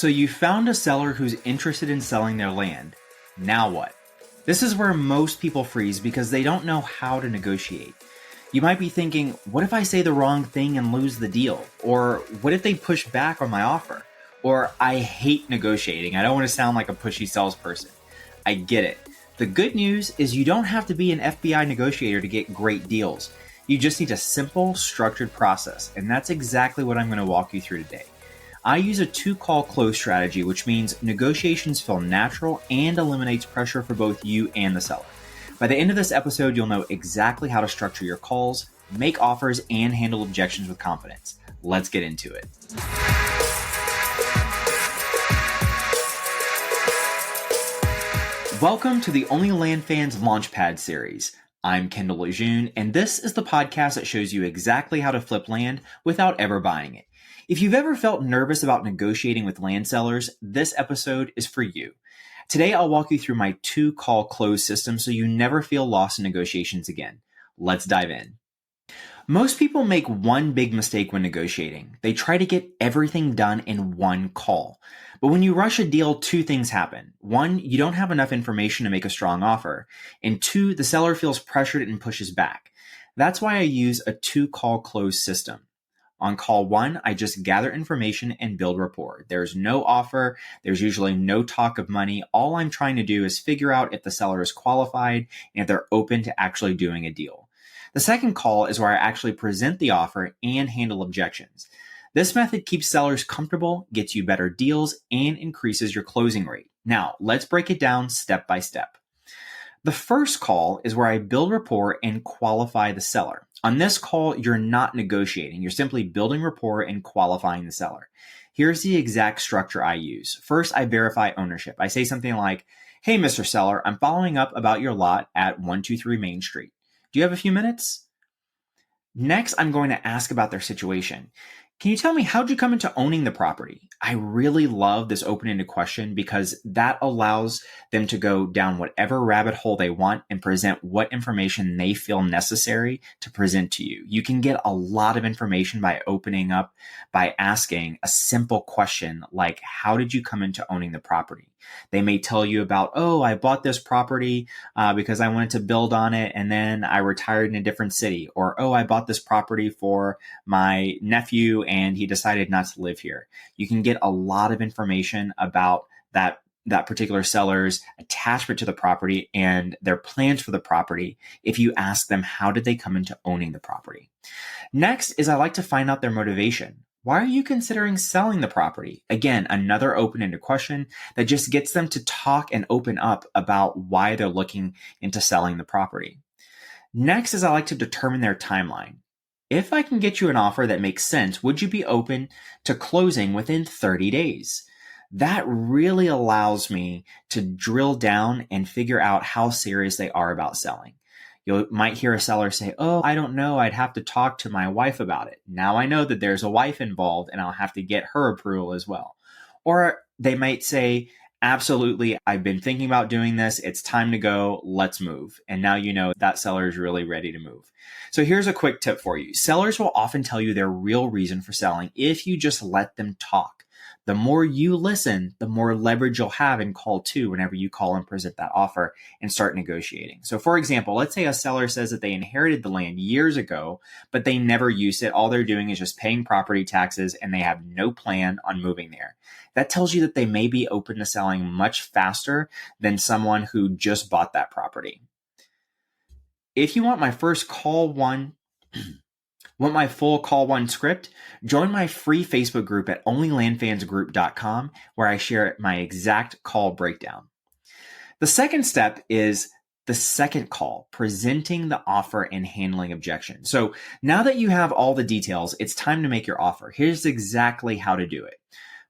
So you found a seller who's interested in selling their land. Now what? This is where most people freeze because they don't know how to negotiate. You might be thinking, what if I say the wrong thing and lose the deal? Or what if they push back on my offer? Or I hate negotiating. I don't want to sound like a pushy salesperson. I get it. The good news is you don't have to be an FBI negotiator to get great deals. You just need a simple, structured process. And that's exactly what I'm going to walk you through today. I use a two-call close strategy, which means negotiations feel natural and eliminates pressure for both you and the seller. By the end of this episode, you'll know exactly how to structure your calls, make offers, and handle objections with confidence. Let's get into it. Welcome to the Only Land Fans Launchpad series. I'm Kendall, and this is the podcast that shows you exactly how to flip land without ever buying it. If you've ever felt nervous about negotiating with land sellers, this episode is for you. Today, I'll walk you through my two-call close system so you never feel lost in negotiations again. Let's dive in. Most people make one big mistake when negotiating. They try to get everything done in one call. But when you rush a deal, two things happen. One, you don't have enough information to make a strong offer. And two, the seller feels pressured and pushes back. That's why I use a two-call close system. On call one, I just gather information and build rapport. There's no offer. There's usually no talk of money. All I'm trying to do is figure out if the seller is qualified and if they're open to actually doing a deal. The second call is where I actually present the offer and handle objections. This method keeps sellers comfortable, gets you better deals, and increases your closing rate. Now, let's break it down step by step. The first call is where I build rapport and qualify the seller. On this call, you're not negotiating. You're simply building rapport and qualifying the seller. Here's the exact structure I use. First, I verify ownership. I say something like, "Hey, Mr. Seller, I'm following up about your lot at 123 Main Street. Do you have a few minutes?" Next, I'm going to ask about their situation. "Can you tell me how'd you come into owning the property?" I really love this open-ended question because that allows them to go down whatever rabbit hole they want and present what information they feel necessary to present to you. You can get a lot of information by opening up, by asking a simple question like, how did you come into owning the property? They may tell you about, I bought this property because I wanted to build on it and then I retired in a different city. Or, I bought this property for my nephew and he decided not to live here. You can get a lot of information about that particular seller's attachment to the property and their plans for the property if you ask them how did they come into owning the property. Next is I like to find out their motivation. Why are you considering selling the property? Again, another open-ended question that just gets them to talk and open up about why they're looking into selling the property. Next is I like to determine their timeline. If I can get you an offer that makes sense, would you be open to closing within 30 days? That really allows me to drill down and figure out how serious they are about selling. You might hear a seller say, I don't know, I'd have to talk to my wife about it. Now I know that there's a wife involved and I'll have to get her approval as well. Or they might say, absolutely, I've been thinking about doing this. It's time to go. Let's move. And now you know that seller is really ready to move. So here's a quick tip for you. Sellers will often tell you their real reason for selling if you just let them talk. The more you listen, the more leverage you'll have in call two whenever you call and present that offer and start negotiating. So for example, let's say a seller says that they inherited the land years ago, but they never used it. All they're doing is just paying property taxes and they have no plan on moving there. That tells you that they may be open to selling much faster than someone who just bought that property. If you want my first call one, want my full call one script? Join my free Facebook group at onlylandfansgroup.com where I share my exact call breakdown. The second step is the second call, presenting the offer and handling objections. So now that you have all the details, it's time to make your offer. Here's exactly how to do it.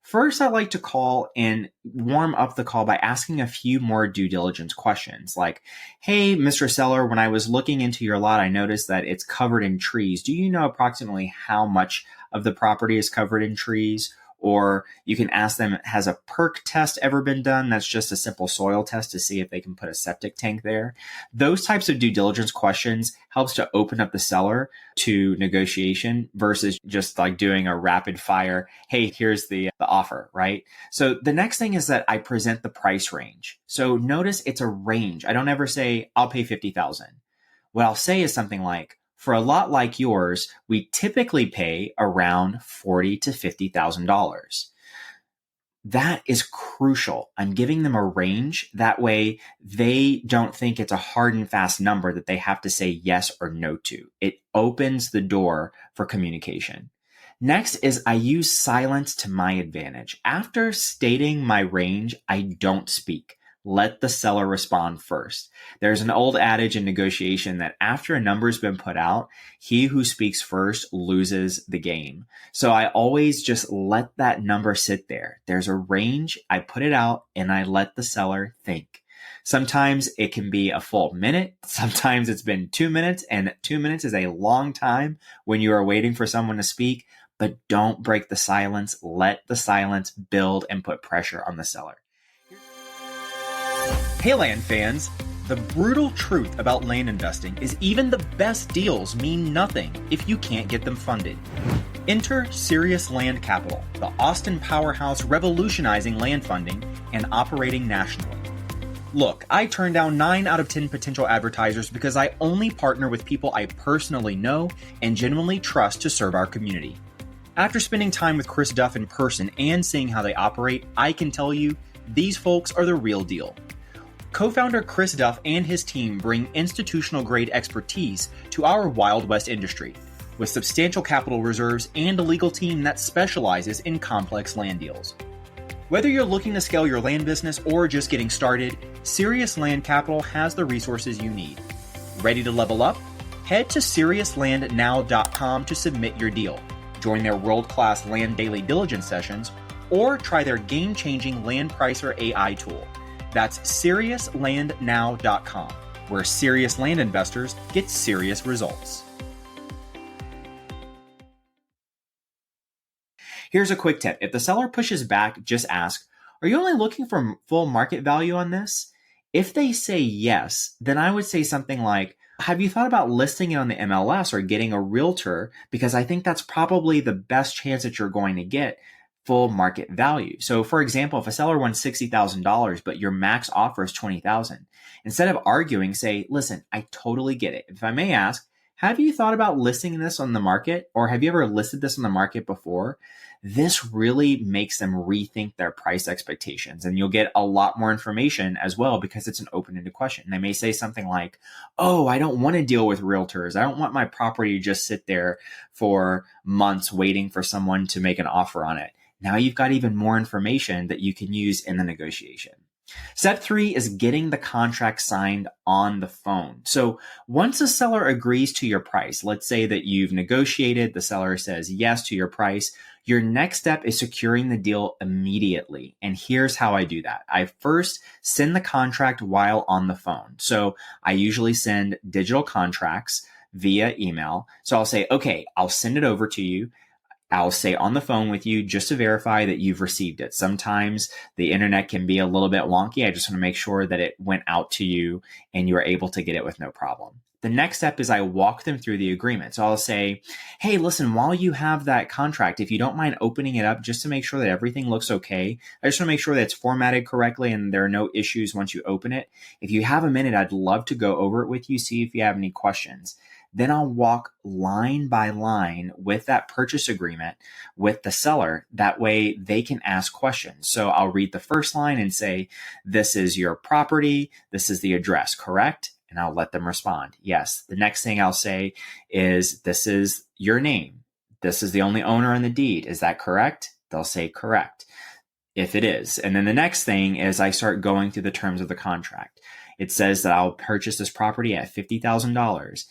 First, I like to call and warm up the call by asking a few more due diligence questions like, "Hey, Mr. Seller, when I was looking into your lot, I noticed that it's covered in trees. Do you know approximately how much of the property is covered in trees?" Or you can ask them, has a perk test ever been done? That's just a simple soil test to see if they can put a septic tank there. Those types of due diligence questions helps to open up the seller to negotiation versus just like doing a rapid fire, hey, here's the offer, right? So the next thing is that I present the price range. So notice it's a range. I don't ever say, I'll pay 50,000. What I'll say is something like, for a lot like yours, we typically pay around $40,000 to $50,000. That is crucial. I'm giving them a range. That way they don't think it's a hard and fast number that they have to say yes or no to. It opens the door for communication. Next is I use silence to my advantage. After stating my range, I don't speak. Let the seller respond first. There's an old adage in negotiation that after a number's been put out, he who speaks first loses the game. So I always just let that number sit there. There's a range, I put it out, and I let the seller think. Sometimes it can be a full minute. Sometimes it's been 2 minutes, and 2 minutes is a long time when you are waiting for someone to speak. But don't break the silence. Let the silence build and put pressure on the seller. Hey land fans, the brutal truth about land investing is even the best deals mean nothing if you can't get them funded. Enter Serious Land Capital, the Austin powerhouse revolutionizing land funding and operating nationally. Look, I turn down 9 out of 10 potential advertisers because I only partner with people I personally know and genuinely trust to serve our community. After spending time with Chris Duff in person and seeing how they operate, I can tell you, these folks are the real deal. Co-founder Chris Duff and his team bring institutional-grade expertise to our Wild West industry, with substantial capital reserves and a legal team that specializes in complex land deals. Whether you're looking to scale your land business or just getting started, Serious Land Capital has the resources you need. Ready to level up? Head to seriouslandnow.com to submit your deal, join their world-class land daily diligence sessions, or try their game-changing Land Pricer AI tool. That's seriouslandnow.com, where serious land investors get serious results. Here's a quick tip. If the seller pushes back, just ask, are you only looking for full market value on this? If they say yes, then I would say something like, have you thought about listing it on the MLS or getting a realtor? Because I think that's probably the best chance that you're going to get full market value. So for example, if a seller wants $60,000, but your max offer is $20,000, instead of arguing, say, listen, I totally get it. If I may ask, have you thought about listing this on the market, or have you ever listed this on the market before? This really makes them rethink their price expectations, and you'll get a lot more information as well because it's an open-ended question. They may say something like, oh, I don't want to deal with realtors. I don't want my property to just sit there for months waiting for someone to make an offer on it. Now you've got even more information that you can use in the negotiation. Step 3 is getting the contract signed on the phone. So once a seller agrees to your price, let's say that you've negotiated, the seller says yes to your price, your next step is securing the deal immediately. And here's how I do that. I first send the contract while on the phone. So I usually send digital contracts via email. So I'll say, okay, I'll send it over to you. I'll stay on the phone with you just to verify that you've received it. Sometimes the internet can be a little bit wonky. I just want to make sure that it went out to you and you were able to get it with no problem. The next step is I walk them through the agreement. So I'll say, hey, listen, while you have that contract, if you don't mind opening it up just to make sure that everything looks okay, I just want to make sure that it's formatted correctly and there are no issues once you open it. If you have a minute, I'd love to go over it with you, see if you have any questions. Then I'll walk line by line with that purchase agreement with the seller. That way they can ask questions. So I'll read the first line and say, this is your property. This is the address, correct? And I'll let them respond. Yes. The next thing I'll say is, this is your name. This is the only owner on the deed. Is that correct? They'll say correct, if it is. And then the next thing is I start going through the terms of the contract. It says that I'll purchase this property at $50,000.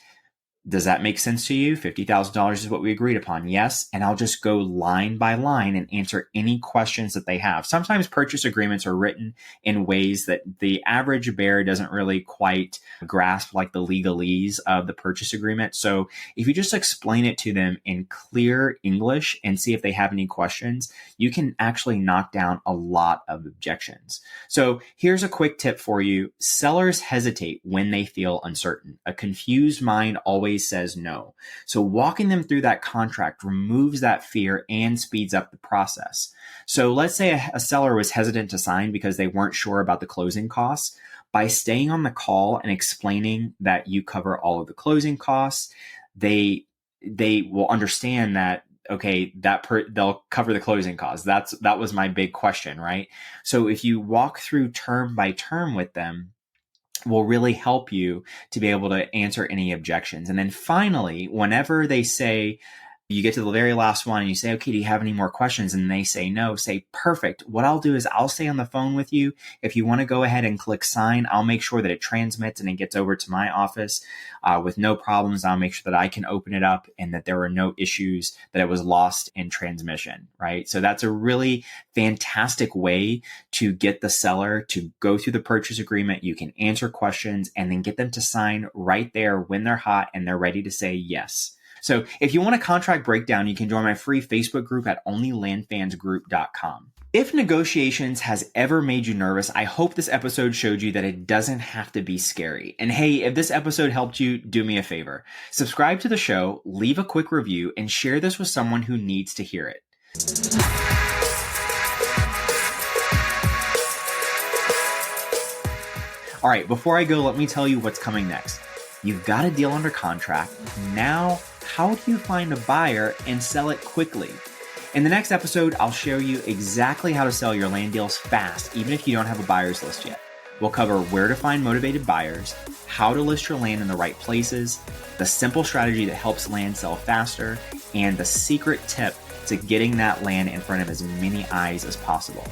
Does that make sense to you? $50,000 is what we agreed upon. Yes. And I'll just go line by line and answer any questions that they have. Sometimes purchase agreements are written in ways that the average bear doesn't really quite grasp, like the legalese of the purchase agreement. So if you just explain it to them in clear English and see if they have any questions, you can actually knock down a lot of objections. So here's a quick tip for you. Sellers hesitate when they feel uncertain. A confused mind always says no. So walking them through that contract removes that fear and speeds up the process. So let's say a seller was hesitant to sign because they weren't sure about the closing costs. By staying on the call and explaining that you cover all of the closing costs, they will understand that, okay, they'll cover the closing costs. That was my big question, right? So if you walk through term by term with them, will really help you to be able to answer any objections. And then finally, whenever they say, you get to the very last one and you say, okay, do you have any more questions? And they say no, say, perfect. What I'll do is I'll stay on the phone with you. If you want to go ahead and click sign, I'll make sure that it transmits and it gets over to my office with no problems. I'll make sure that I can open it up and that there were no issues, that it was lost in transmission, right? So that's a really fantastic way to get the seller to go through the purchase agreement. You can answer questions and then get them to sign right there when they're hot and they're ready to say yes. So if you want a contract breakdown, you can join my free Facebook group at onlylandfansgroup.com. If negotiations has ever made you nervous, I hope this episode showed you that it doesn't have to be scary. And hey, if this episode helped you, do me a favor. Subscribe to the show, leave a quick review, and share this with someone who needs to hear it. All right, before I go, let me tell you what's coming next. You've got a deal under contract. Now, how do you find a buyer and sell it quickly? In the next episode, I'll show you exactly how to sell your land deals fast, even if you don't have a buyer's list yet. We'll cover where to find motivated buyers, how to list your land in the right places, the simple strategy that helps land sell faster, and the secret tip to getting that land in front of as many eyes as possible.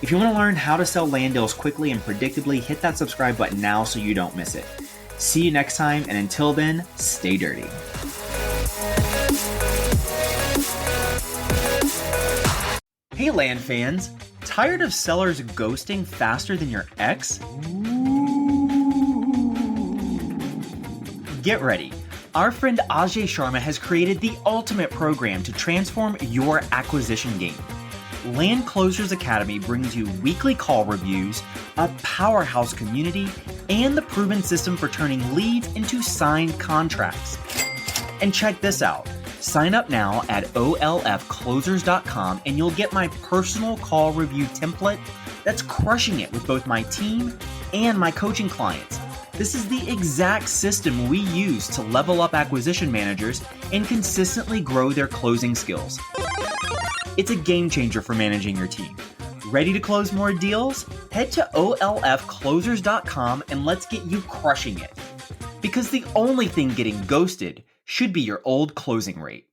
If you want to learn how to sell land deals quickly and predictably, hit that subscribe button now so you don't miss it. See you next time, and until then, stay dirty. Hey land fans, tired of sellers ghosting faster than your ex? Get ready. Our friend Ajay Sharma has created the ultimate program to transform your acquisition game. Land Closers Academy brings you weekly call reviews, a powerhouse community, and the proven system for turning leads into signed contracts. And check this out. Sign up now at olfclosers.com and you'll get my personal call review template that's crushing it with both my team and my coaching clients. This is the exact system we use to level up acquisition managers and consistently grow their closing skills. It's a game changer for managing your team. Ready to close more deals? Head to olfclosers.com and let's get you crushing it. Because the only thing getting ghosted should be your old closing rate.